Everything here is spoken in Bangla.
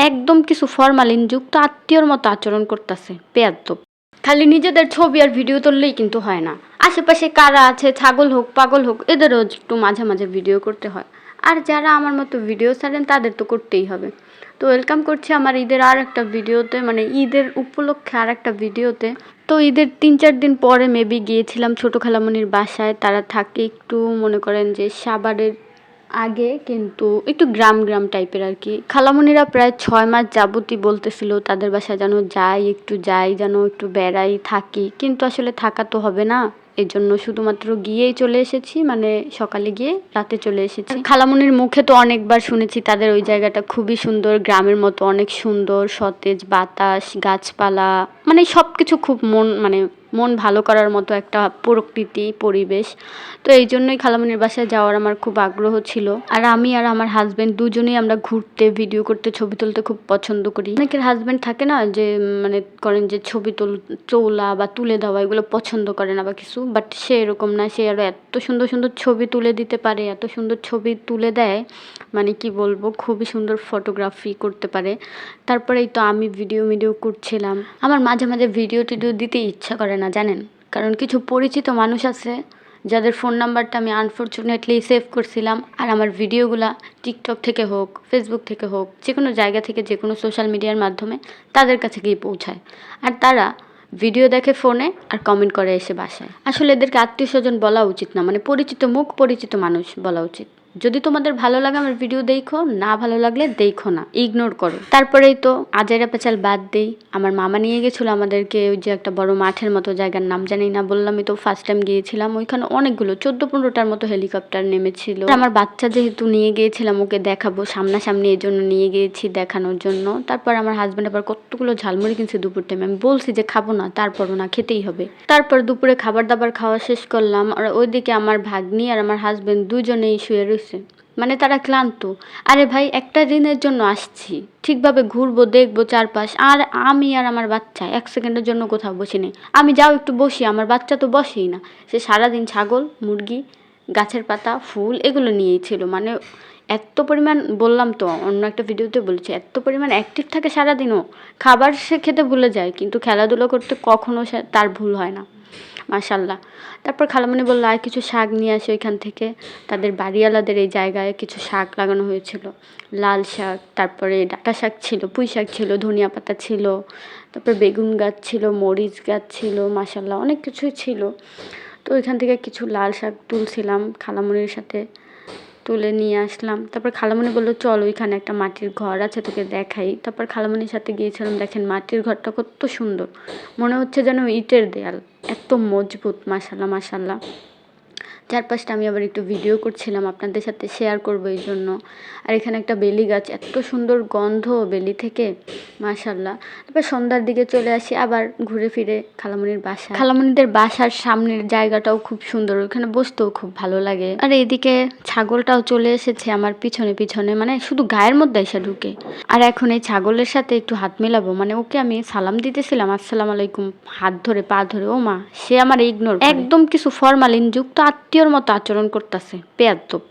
একদম কিছু ফরমালিন যুক্ত আত্মীয়র মতো আচরণ করতেছে, বেয়াদ্দব। খালি নিজেদের ছবি আর ভিডিও তুললেই কিন্তু হয় না, আশেপাশে কারা আছে, ছাগল হোক পাগল হোক, এদেরও একটু মাঝে মাঝে ভিডিও করতে হয়। আর যারা আমার মতো ভিডিও ছাড়েন তাদের তো করতেই হবে। তো ওয়েলকাম করছি আমার ঈদের আর একটা ভিডিওতে, মানে ঈদের উপলক্ষে আর একটা ভিডিওতে। তো ঈদের ৩-৪ দিন পরে মেবি গিয়েছিলাম ছোটো খালামণির বাসায়। তারা থাকে একটু মনে করেন যে সাভারের আগে, কিন্তু একটু গ্রাম গ্রাম টাইপের আর কি। খালামণিরা প্রায় ৬ মাস যাবতই বলতেছিল তাদের বাসায় যেন যাই, একটু যাই, যেন একটু বেড়াই থাকি, কিন্তু আসলে থাকা তো হবে না। এই জন্য শুধুমাত্র গিয়েই চলে এসেছি, মানে সকালে গিয়ে রাতে চলে এসেছি। খালামণির মুখে তো অনেকবার শুনেছি তাদের ওই জায়গাটা খুবই সুন্দর, গ্রামের মতো অনেক সুন্দর, সতেজ বাতাস, গাছপালা, মানে সব কিছু খুব মন ভালো করার মতো একটা প্রকৃতি পরিবেশ। তো এই জন্যই খালামণির বাসায় যাওয়ার আমার খুব আগ্রহ ছিল। আর আমি আর আমার হাজব্যান্ড দুজনেই আমরা ঘুরতে, ভিডিও করতে, ছবি তুলতে খুব পছন্দ করি। অনেকের হাজব্যান্ড থাকে না যে মানে করেন যে ছবি তোলা বা তুলে দেওয়া এগুলো পছন্দ করে না বা কিছু, বাট সে এরকম না। সে আরও এত সুন্দর সুন্দর ছবি তুলে দিতে পারে, এত সুন্দর ছবি তুলে দেয়, মানে কি বলবো, খুবই সুন্দর ফটোগ্রাফি করতে পারে। তারপরেই তো আমি ভিডিও করছিলাম। আমার মাঝে মাঝে ভিডিও টিডিও দিতে ইচ্ছা করে না জানেন, কারণ কিছু পরিচিত মানুষ আছে যাদের ফোন নাম্বারটা আমি আনফর্চুনেটলি সেভ করছিলাম, আর আমার ভিডিওগুলা টিকটক থেকে হোক, ফেসবুক থেকে হোক, যে কোনো জায়গা থেকে, যে কোনো সোশ্যাল মিডিয়ার মাধ্যমে তাদের কাছে গিয়ে পৌঁছায়। আর তারা ভিডিও দেখে ফোনে আর কমেন্ট করে এসে বাসায়। আসলে এদেরকে আত্মীয় স্বজন বলা উচিত না, মানে পরিচিত মুখ, পরিচিত মানুষ বলা উচিত। যদি তোমাদের ভালো লাগে আমার ভিডিও দেখো, না ভালো লাগলে দেখো না, ইগনোর করো। তারপরেই তো আজাইরা পেঁচাল বাদ দেই। আমার মামা নিয়ে গেছিলো আমাদেরকে ওই যে একটা বড় মাঠের মতো জায়গার নাম জানি না, বললামই তো ফার্স্ট টাইম গিয়েছিলাম। ওইখানে অনেকগুলো 14-15টার মতো হেলিকপ্টার নেমেছিল। আমার বাচ্চা যেহেতু নিয়ে গিয়েছিলাম ওকে দেখাবো সামনাসামনি, এই জন্য নিয়ে গিয়েছি দেখানোর জন্য। তারপর আমার হাজব্যান্ড আবার কতগুলো ঝালমুড়ি কিনছে দুপুর টাইমে। আমি বলছি যে খাবো না, তারপরও না, খেতেই হবে। তারপর দুপুরে খাবার দাবার খাওয়া শেষ করলাম। আর ওইদিকে আমার ভাগ্নি আর আমার হাজব্যান্ড দুজনেই শুয়ে রয়েছে, মানে তারা ক্লান্ত। আরে ভাই, একটা দিনের জন্য আসছি, ঠিকভাবে ঘুরবো, দেখবো চারপাশ, আর আমি আর আমার বাচ্চা 1 সেকেন্ডের জন্য কোথাও বসি নেই। আমি যাও একটু বসি, আমার বাচ্চা তো বসেই না। সে সারাদিন ছাগল, মুরগি, গাছের পাতা, ফুল এগুলো নিয়েই ছিল। মানে এত পরিমাণ, বললাম তো অন্য একটা ভিডিওতে বলেছি, এত পরিমাণ অ্যাক্টিভ থাকে সারাদিনও। খাবার সে খেতে ভুলে যায়, কিন্তু খেলাধুলো করতে কখনো সে তার ভুল হয় না, মাশাল্লাহ। তারপর খালামণি বললো আর কিছু শাক নিয়ে আসে ওইখান থেকে। তাদের বাড়িওয়ালাদের এই জায়গায় কিছু শাক লাগানো হয়েছিল, লাল শাক, তারপরে ডাঁটা শাক ছিল, পুঁই শাক ছিল, ধনিয়া পাতা ছিল, তারপর বেগুন গাছ ছিল, মরিচ গাছ ছিল, মাশাল্লাহ অনেক কিছুই ছিল। তো ওইখান থেকে কিছু লাল শাক তুলছিলাম খালামণির সাথে, তুলে নিয়ে আসলাম। তারপর খালামণি বললো চল ওইখানে একটা মাটির ঘর আছে তোকে দেখাই। তারপর খালামণির সাথে গিয়েছিলাম। দেখেন মাটির ঘরটা কত সুন্দর, মনে হচ্ছে যেন ইটের দেয়াল, এত মজবুত, মাশাল্লাহ মাশাল্লাহ। চারপাশটা আমি আবার একটু ভিডিও করছিলাম, আপনাদের সাথে শেয়ার করবো এই জন্য। আর এখানে একটা বেলি গাছ, এত সুন্দর গন্ধ বেলি থেকে, মাশাল্লাহ। তারপর সন্ধ্যার দিকে চলে আসি আবার ঘুরে ফিরে খালামণির বাসা। খালামণিদের বাসার সামনের জায়গাটাও খুব সুন্দর, ওখানে বসতেও খুব ভালো লাগে। আর এদিকে ছাগলটাও চলে এসেছে আমার পিছনে পিছনে, মানে শুধু গায়ের মধ্যে এসে ঢুকে। আর এখন এই ছাগলের সাথে একটু হাত মেলাবো, মানে ওকে আমি সালাম দিতেছিলাম, আসসালামু আলাইকুম, হাত ধরে পা ধরে, ও মা, সে আমার ইগনোর, একদম কিছু ফরমালিন যুক্ত আত্মীয়র মতো আচরণ করতেছে, বেয়াদ্দব।